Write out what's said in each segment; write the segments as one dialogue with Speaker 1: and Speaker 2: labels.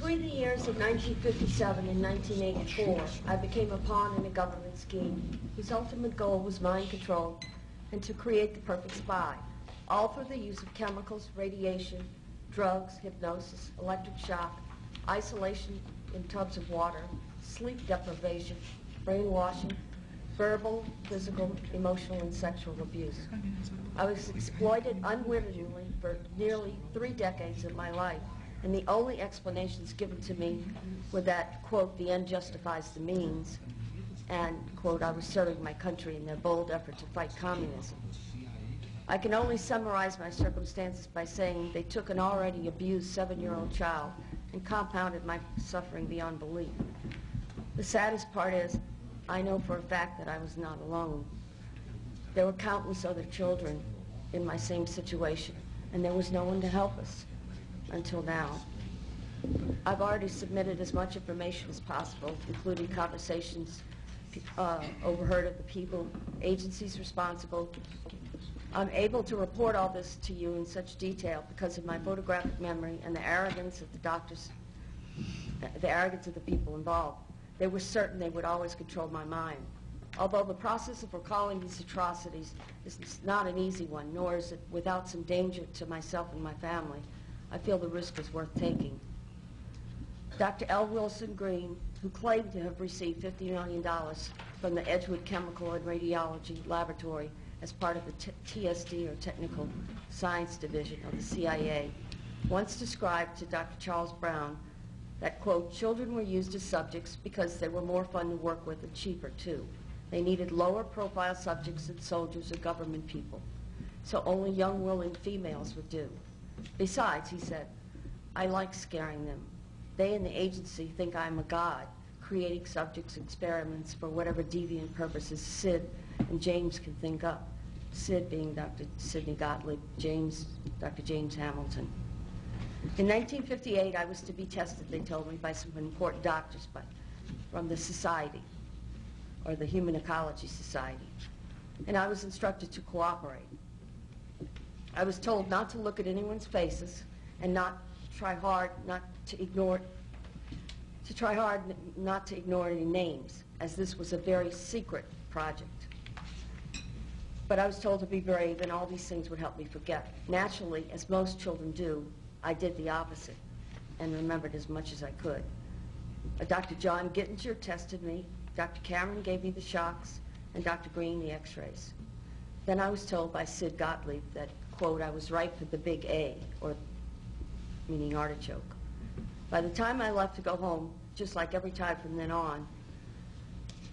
Speaker 1: Between the years of 1957 and 1984, I became a pawn in a government scheme whose ultimate goal was mind control and to create the perfect spy, all through the use of chemicals, radiation, drugs, hypnosis, electric shock, isolation in tubs of water, sleep deprivation, brainwashing, verbal, physical, emotional, and sexual abuse. I was exploited unwittingly for nearly 3 decades of my life, and the only explanations given to me were that, quote, the end justifies the means, and, quote, I was serving my country in their bold effort to fight communism. I can only summarize my circumstances by saying they took an already abused 7-year-old child and compounded my suffering beyond belief. The saddest part is, I know for a fact that I was not alone. There were countless other children in my same situation, and there was no one to help us until now. I've already submitted as much information as possible, including conversations overheard of the people, agencies responsible. I'm able to report all this to you in such detail because of my photographic memory and the arrogance of the doctors, the arrogance of the people involved. They were certain they would always control my mind. Although the process of recalling these atrocities is not an easy one, nor is it without some danger to myself and my family, I feel the risk is worth taking. Dr. L. Wilson Green, who claimed to have received $50 million from the Edgewood Chemical and Radiology Laboratory as part of the TSD, or Technical Science Division of the CIA, once described to Dr. Charles Brown that, quote, children were used as subjects because they were more fun to work with and cheaper, too. They needed lower profile subjects than soldiers or government people, so only young, willing females would do. Besides, he said, I like scaring them. They in the agency think I'm a god, creating subjects, experiments for whatever deviant purposes Sid and James can think up. Sid being Dr. Sidney Gottlieb, James, Dr. James Hamilton. In 1958, I was to be tested, they told me, by some important doctors from the society, or the Human Ecology Society, and I was instructed to cooperate. I was told not to look at anyone's faces and try hard not to ignore any names, as this was a very secret project. But I was told to be brave, and all these things would help me forget. Naturally, as most children do, I did the opposite and remembered as much as I could. Dr. John Gittinger tested me, Dr. Cameron gave me the shocks, and Dr. Green the x-rays. Then I was told by Sid Gottlieb that, quote, I was ripe for the big A, or meaning artichoke. By the time I left to go home, just like every time from then on,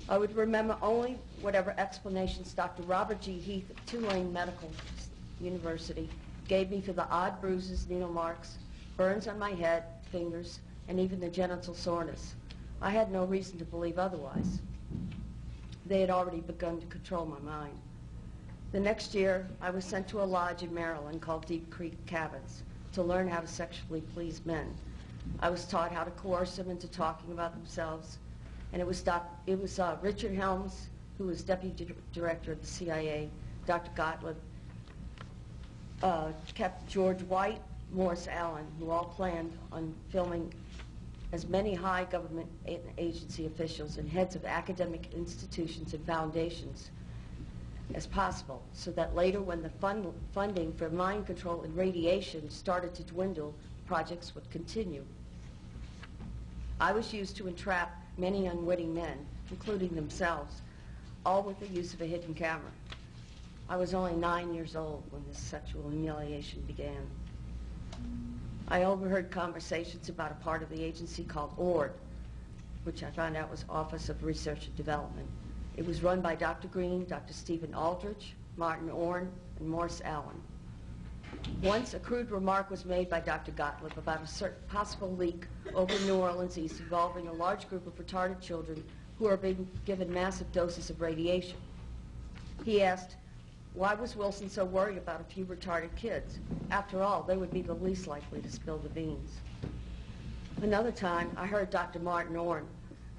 Speaker 1: I would remember only whatever explanations Dr. Robert G. Heath of Tulane Medical University gave me for the odd bruises, needle marks, burns on my head, fingers, and even the genital soreness. I had no reason to believe otherwise. They had already begun to control my mind. The next year, I was sent to a lodge in Maryland called Deep Creek Cabins to learn how to sexually please men. I was taught how to coerce them into talking about themselves, and it was Richard Helms, who was deputy director of the CIA, Dr. Gottlieb, Captain George White, Morris Allen, who all planned on filming as many high government agency officials and heads of academic institutions and foundations as possible, so that later when the funding for mind control and radiation started to dwindle, projects would continue. I was used to entrap many unwitting men, including themselves, all with the use of a hidden camera. I was only 9 years old when this sexual humiliation began. I overheard conversations about a part of the agency called ORD, which I found out was Office of Research and Development. It was run by Dr. Green, Dr. Stephen Aldrich, Martin Orne, and Morris Allen. Once a crude remark was made by Dr. Gottlieb about a certain possible leak over New Orleans East involving a large group of retarded children who are being given massive doses of radiation. He asked, why was Wilson so worried about a few retarded kids? After all, they would be the least likely to spill the beans. Another time, I heard Dr. Martin Orne,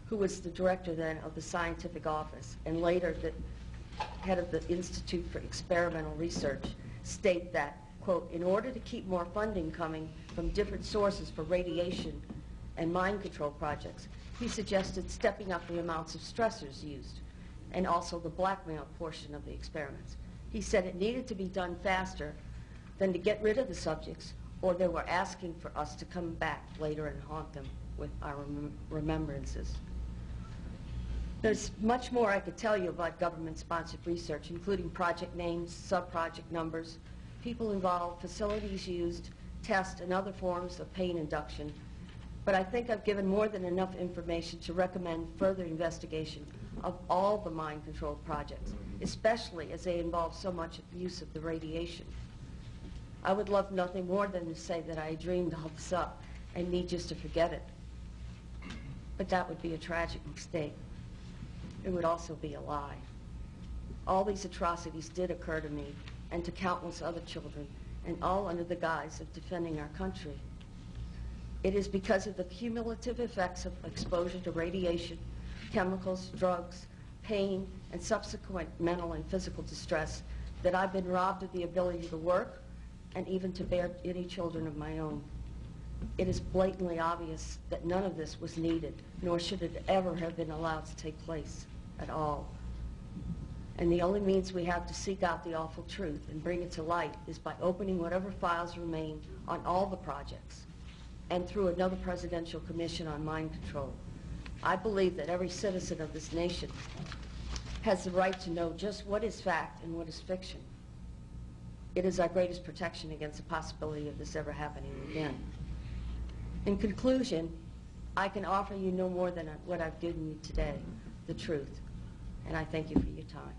Speaker 1: who was the director then of the scientific office and later the head of the Institute for Experimental Research, state that, quote, in order to keep more funding coming from different sources for radiation and mind control projects, he suggested stepping up the amounts of stressors used and also the blackmail portion of the experiments. He said it needed to be done faster than to get rid of the subjects, or they were asking for us to come back later and haunt them with our remembrances. There's much more I could tell you about government-sponsored research, including project names, sub-project numbers, people involved, facilities used, tests, and other forms of pain induction. But I think I've given more than enough information to recommend further investigation of all the mind control projects, especially as they involve so much use of the radiation. I would love nothing more than to say that I dreamed all this up and need just to forget it. But that would be a tragic mistake. It would also be a lie. All these atrocities did occur to me and to countless other children, and all under the guise of defending our country. It is because of the cumulative effects of exposure to radiation, chemicals, drugs, pain, and subsequent mental and physical distress that I've been robbed of the ability to work and even to bear any children of my own. It is blatantly obvious that none of this was needed, nor should it ever have been allowed to take place at all. And the only means we have to seek out the awful truth and bring it to light is by opening whatever files remain on all the projects and through another presidential commission on mind control. I believe that every citizen of this nation has the right to know just what is fact and what is fiction. It is our greatest protection against the possibility of this ever happening again. In conclusion, I can offer you no more than what I've given you today, the truth. And I thank you for your time.